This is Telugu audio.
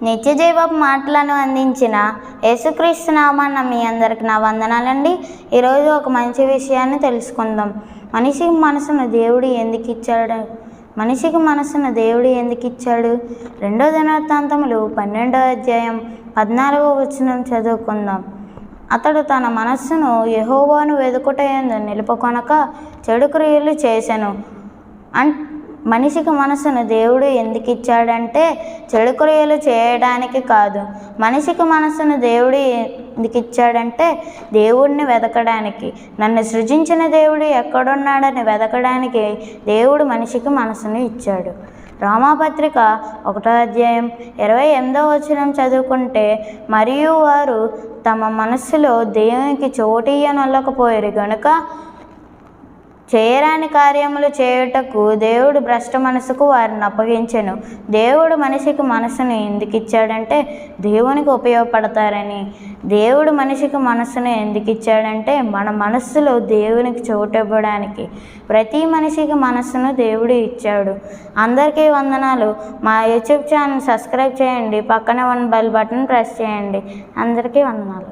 నిత్యజీవపు మాటలను అందించిన యేసుక్రీస్తు నామాన మీ అందరికి నా వందనాలండి. ఈరోజు ఒక మంచి విషయాన్ని తెలుసుకుందాం. మనిషికి మనసును దేవుడు ఎందుకు ఇచ్చాడు? మనిషికి మనసును దేవుడు ఎందుకు ఇచ్చాడు? 2 దినవృత్తాంతములు 12వ అధ్యాయం 14వ వచనం చదువుకుందాం. అతడు తన మనస్సును యెహోవాను వెదుకుటయందు నిలుపుకొనక చెడు క్రియలు చేసెను. మనిషికి మనసును దేవుడు ఎందుకు ఇచ్చాడంటే చెడు క్రియలు చేయడానికి కాదు. మనిషికి మనసును దేవుడు ఎందుకు ఇచ్చాడంటే దేవుడిని వెతకడానికి. నన్ను సృజించిన దేవుడు ఎక్కడున్నాడని వెతకడానికి దేవుడు మనిషికి మనసును ఇచ్చాడు. రోమాపత్రిక 1వ అధ్యాయం 28వ వచనం చదువుకుంటే, మరియు వారు తమ మనస్సులో దేవునికి చోటియ్యనొల్లకపోయారు గనుక చేయరాని కార్యములు చేయుటకు దేవుడు భ్రష్ట మనసుకు వారిని అప్పగించెను. దేవుడు మనిషికి మనసును ఎందుకు ఇచ్చాడంటే దేవునికి ఉపయోగపడతారని. దేవుడు మనిషికి మనసును ఎందుకు ఇచ్చాడంటే మన మనస్సులో దేవునికి చోటు ఇవ్వడానికి. ప్రతి మనిషికి మనసును దేవుడు ఇచ్చాడు. అందరికీ వందనాలు. మా యూట్యూబ్ ఛానల్ సబ్స్క్రైబ్ చేయండి, పక్కనే ఉన్న బెల్ బటన్ ప్రెస్ చేయండి. అందరికీ వందనాలు.